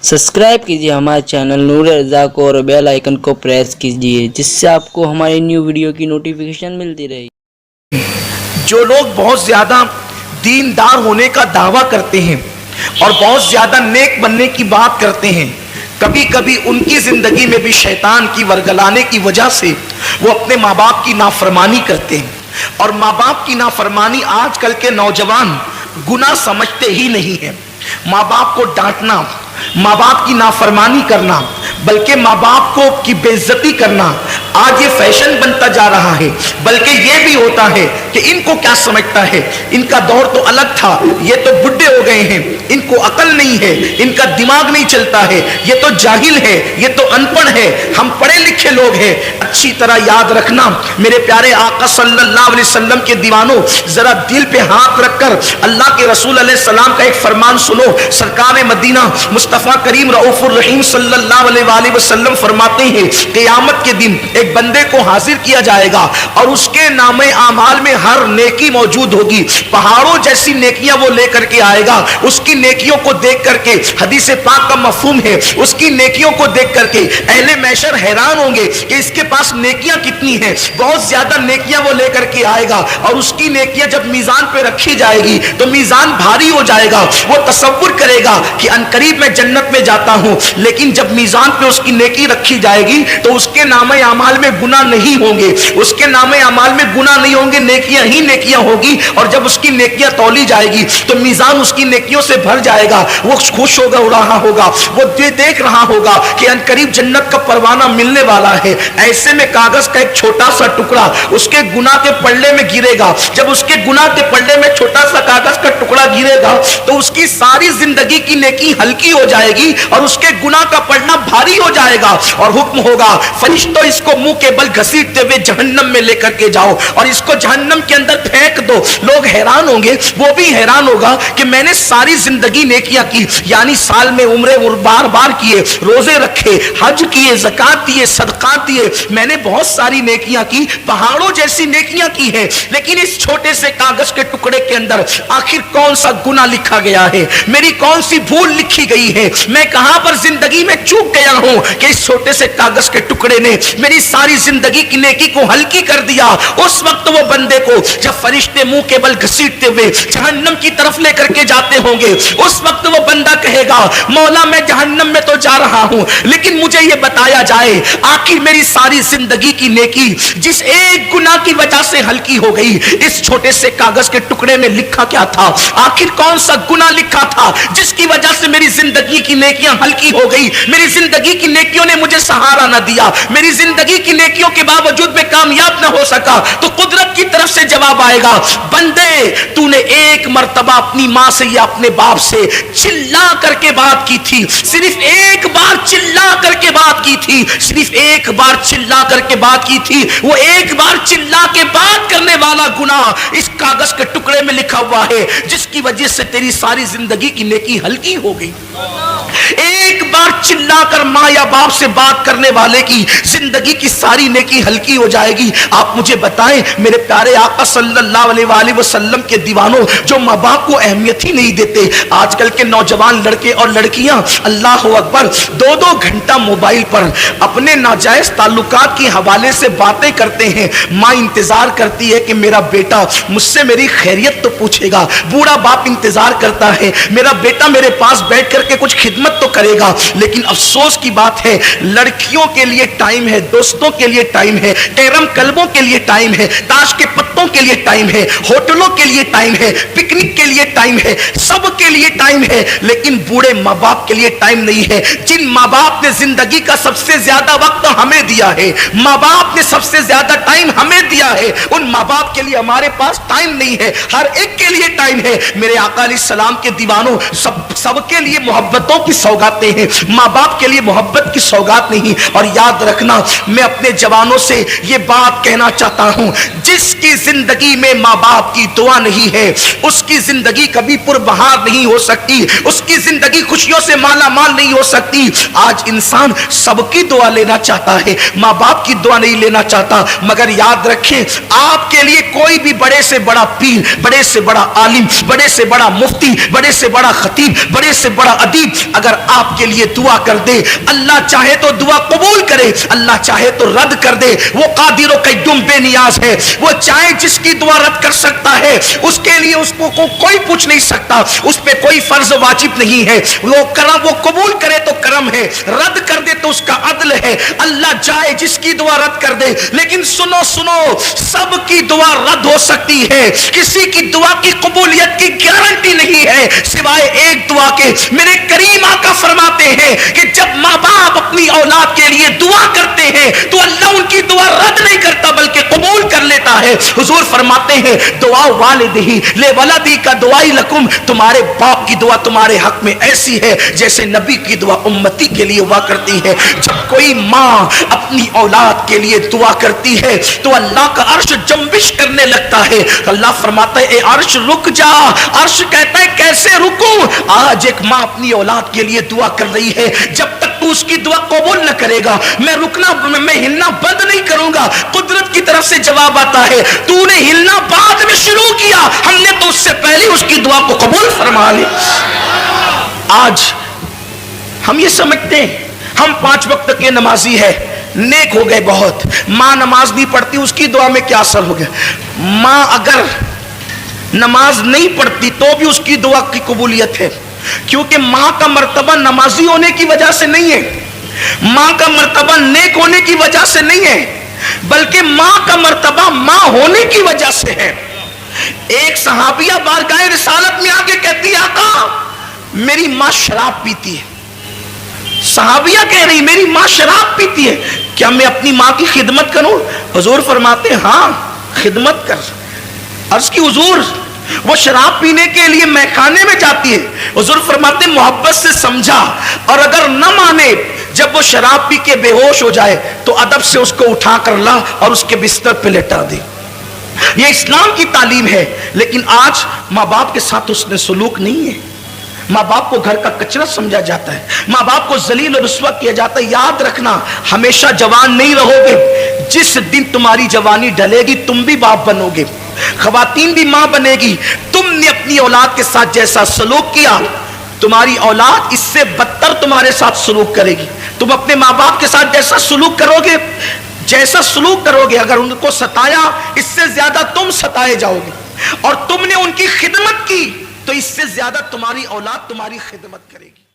Subscribe कीजिए हमारे channel नूर रज़ा को और बेल आइकन को प्रेस कीजिए जिससे आपको हमारी न्यू वीडियो की नोटिफिकेशन मिलती रहे। जो लोग बहुत ज्यादा दीनदार होने का दावा करते हैं और बहुत ज्यादा नेक बनने की बात करते हैं, कभी कभी उनकी जिंदगी में भी शैतान की वरगलाने की वजह से वो अपने माँ बाप की नाफरमानी करते हैं। और माँ बाप की नाफरमानी आजकल के नौजवान गुनाह समझते ही नहीं है। माँ बाप को डांटना, माँ बाप की नाफरमानी करना, बल्कि माँ बाप को की बेइज्जती करना आज ये फैशन बनता जा रहा है। बल्कि ये भी होता है कि इनको क्या समझता है, इनका दौर तो अलग था, ये तो बुढ़े हो गए हैं, इनको अकल नहीं है, इनका दिमाग नहीं चलता है, ये तो जाहिल है, ये तो अनपढ़ है, हम पढ़े लिखे लोग हैं। अच्छी तरह याद रखना मेरे प्यारे आका सल्लल्लाहु अलैहि वसल्लम के दीवानों, जरा दिल पे हाथ रखकर अल्लाह के रसूल अलैहि सलाम का एक फरमान सुनो। सरकार मदीना मुस्तफा करीम रऊफुर रहीम सल्लल्लाहु अलैहि वसल्लम फरमाते हैं, क़यामत के दिन एक बंदे को हाजिर किया जाएगा और उसके नामे आमाल में हर नेकी मौजूद होगी। पहाड़ों जैसी नेकियां वो लेकर के आएगा। उसकी नेकियों को देख करके, हदीस पाक का मफहूम है, उसकी नेकियों को देख करके अहले महशर हैरान होंगे कि इसके पास नेकियां कितनी हैं। बहुत ज्यादा नेकियां वो लेकर के आएगा और उसकी नेकियां जब मीजान पे रखी जाएगी तो मीजान भारी हो जाएगा। वो तसव्वुर करेगा कि अनकरीब मैं जन्नत में जाता हूं, लेकिन जब मीजान पे उसकी नेकी रखी जाएगी तो उसके नामे अमाल में गुनाह नहीं होंगे, उसके नामे अमाल में गुनाह नहीं होंगे, नेकियां ही नेकियां होगी। और जब उसकी नेकियां तौली जाएगी तो मीजान उसकी नेकियों से भर जाएगा। वो खुश होगा, रहा होगा, वो देख रहा होगा कि अनकरीब जन्नत का परवाना मिलने वाला है। ऐसे में कागज का एक छोटा सा टुकड़ा उसके गुनाह के पल्ले में गिरेगा। जब उसके गुनाह के पल्ले में छोटा सा कागज का टुकड़ा गिरेगा तो उसकी सारी जिंदगी की नेकी हल्की हो जाएगी और उसके गुनाह का पलड़ा भारी हो जाएगा। और हुक्म होगा, फरिश्तों इसको मुंह के बल घसीटते हुए जहन्नम में लेकर के जाओ और इसको जहन्नम के अंदर फेंक दो। लोग हैरान होंगे, वो भी हैरान होगा कि मैंने सारी जिंदगी नेकियां की, यानी साल में उम्रे बार बार किए, रोजे रखे, हज किए, ज़कात दिए, सदका दिए, मैंने बहुत सारी नेकियां की, पहाड़ों जैसी नेकियां की है, लेकिन इस छोटे से कागज के टुकड़े के अंदर आखिर कौन सा गुनाह लिखा गया है, मेरी कौन सी भूल लिखी गई है, मैं कहां पर जिंदगी में चूक गया हूं कि इस छोटे से कागज के टुकड़े ने मेरी सारी जिंदगी की नेकी को हल्की कर दिया। उस वक्त वो बंदे को जब फरिश्ते मुंह के बल घसीटते हुए जहन्नम की तरफ लेकर के जाते होंगे, उस वक्त वो बंदा कहेगा, मौला मैं जहन्नम में तो जा रहा हूं, लेकिन मुझे ये बताया जाए आखिर मेरी सारी जिंदगी की नेकी जिस एक गुनाह की वजह से हल्की हो गई, इस छोटे से कागज के टुकड़े में लिखा क्या था, आखिर कौन सा गुनाह लिखा था जिसकी वजह से मेरी जिंदगी की नेकियां हल्की हो गई, मेरी जिंदगी की नेकियों ने मुझे सहारा न दिया, मेरी जिंदगी की नेकियों के बावजूद मैं कामयाब न हो सका। तो कुदरत की तरफ से जवाब आएगा, बंदे तूने एक मर्तबा अपनी मां से या अपने बाप से चिल्ला करके बात की थी, सिर्फ एक बार चिल्ला करके बात की थी, सिर्फ एक बार चिल्ला करके बात की थी। वो एक बार चिल्ला के बात करने वाला गुनाह इस कागज के टुकड़े में लिखा हुआ है, जिसकी वजह से तेरी सारी जिंदगी की नेकी हल्की हो गई। एक बार चिल्लाकर मां या बाप से बात करने वाले की जिंदगी की सारी नेकी हल्की हो जाएगी। आप मुझे बताएं मेरे प्यारे आका सल्लल्लाहु अलैहि वसल्लम के दीवानों, जो माँ बाप को अहमियत ही नहीं देते। आजकल के नौजवान लड़के और लड़कियां अल्लाह अकबर 2-2 घंटा मोबाइल पर अपने नाजायज ताल्लुकात के हवाले से बातें करते हैं। माँ इंतजार करती है कि मेरा बेटा मुझसे मेरी खैरियत तो पूछेगा, बूढ़ा बाप इंतजार करता है मेरा बेटा मेरे पास बैठ करके कुछ खिदमत तो करेगा। लेकिन अफसोस की बात है, लड़कियों के लिए टाइम है, दोस्तों के लिए टाइम है, कैरम क्लबों के लिए टाइम है, ताश के पत्तों के लिए टाइम है, होटलों के लिए टाइम है, पिकनिक के लिए टाइम है, सब के लिए टाइम है, लेकिन बूढ़े माँ बाप के लिए टाइम नहीं है। जिन माँ बाप ने जिंदगी का सबसे ज्यादा वक्त हमें दिया है, माँ बाप ने सबसे ज्यादा टाइम हमें दिया है, उन माँ बाप के लिए हमारे पास टाइम नहीं है। हर एक के लिए टाइम है। मेरे आका अलैहिस्सलाम के दीवानों, सबके लिए मोहब्बतों की सौगातें हैं, माँ बाप के लिए मोहब्बत की सौगात नहीं। और याद रखना, मैं अपने जवानों से ये बात कहना चाहता हूं, जिसकी जिंदगी में माँ बाप की दुआ नहीं है उसकी जिंदगी कभी पुरबहार नहीं हो सकती, उसकी जिंदगी खुशियों से माला माल नहीं हो सकती। आज इंसान सबकी दुआ लेना चाहता है, माँ बाप की दुआ नहीं लेना चाहता। मगर याद रखें, आपके लिए कोई भी बड़े से बड़ा पीर, बड़े से बड़ा आलिम, बड़े से बड़ा मुफ्ती, बड़े से बड़ा खतीब, बड़े से बड़ा अदीब अगर आप کے لیے دعا کر دے، اللہ چاہے تو دعا قبول کرے، اللہ چاہے تو رد کر دے۔ وہ قادر و قیوم بے نیاز ہے، وہ چاہے جس کی دعا رد کر سکتا ہے، اس کے لیے اس کو کوئی پوچھ نہیں سکتا، اس پہ کوئی فرض واجب نہیں ہے۔ وہ کرم، وہ قبول کرے تو کرم ہے، رد کر دے تو اس کا عدل ہے۔ اللہ چاہے جس کی دعا رد کر دے، لیکن سنو سب کی دعا رد ہو سکتی ہے، کسی کی دعا کی قبولیت کی گارنٹی نہیں ہے سوائے ایک دعا کے۔ میرے کریم آقا فرماتے ہیں کہ جب ماں باپ اپنی اولاد کے لیے دعا کرتے ہیں تو اللہ ان کی دعا رد نہیں کرتا بلکہ قبول کر لیتا ہے۔ حضور فرماتے ہیں دعا والدہی لے ولدی کا دعائی لکم، تمہارے باپ کی دعا تمہارے حق میں ایسی ہے جیسے نبی کی دعا امتی کے لیے ہوا کرتی ہے۔ جب کوئی ماں اپنی اولاد کے لیے دعا کرتی ہے تو اللہ کا عرش جنبش کرنے لگتا ہے۔ اللہ فرماتا ہے اے عرش رک جا، عرش کہتا ہے کیسے رکوں؟ آج ایک ماں اپنی اولاد کے لیے دعا کر رہی ہے، جب تک تو اس کی دعا قبول نہ کرے گا میں ہلنا بند نہیں کروں گا۔ قدرت کی طرف سے جواب آتا ہے تو نے ہلنا بعد میں شروع کیا، ہم نے تو اس سے پہلے اس کی دعا کو قبول فرما لی۔ آج ہم یہ سمجھتے ہیں ہم 5 وقت کے نمازی ہے، نیک ہو گئے بہت، ماں نماز نہیں پڑھتی اس کی دعا میں کیا اثر ہو گیا؟ ماں اگر نماز نہیں پڑھتی تو بھی اس کی دعا کی قبولیت ہے، کیونکہ ماں کا مرتبہ نمازی ہونے کی وجہ سے نہیں ہے، ماں کا مرتبہ نیک ہونے کی وجہ سے نہیں ہے، بلکہ ماں کا مرتبہ ماں ہونے کی وجہ سے ہے۔ ایک صحابیہ بارگاہ رسالت میں آگے کہتی ہے آقا میری ماں شراب پیتی ہے۔ صحابیہ کہہ رہی میری ماں شراب پیتی ہے، کیا میں اپنی ماں کی خدمت کروں؟ حضور فرماتے ہیں ہاں خدمت کر۔ عرض کی حضور وہ شراب پینے کے لیے میخانے میں جاتی ہے، حضور فرماتے ہیں محبت سے سمجھا، اور اگر نہ مانے جب وہ شراب پی کے بے ہوش ہو جائے تو ادب سے اس کو اٹھا کر لا اور اس کے بستر پہ لٹا دے۔ یہ اسلام کی تعلیم ہے، لیکن آج ماں باپ کے ساتھ اس نے سلوک نہیں ہے۔ ماں باپ کو گھر کا کچرا سمجھا جاتا ہے، ماں باپ کو ذلیل و رسوا کیا جاتا ہے۔ یاد رکھنا ہمیشہ جوان نہیں رہو گے، جس دن تمہاری جوانی ڈلے گی تم بھی باپ بنو گے، خواتین بھی ماں بنے گی۔ تم نے اپنی اولاد کے ساتھ جیسا سلوک کیا تمہاری اولاد اس سے بدتر تمہارے ساتھ سلوک کرے گی۔ تم اپنے ماں باپ کے ساتھ جیسا سلوک کرو گے، اگر ان کو ستایا اس سے زیادہ تم ستائے جاؤ گے، اور تم نے ان کی خدمت کی تو اس سے زیادہ تمہاری اولاد تمہاری خدمت کرے گی۔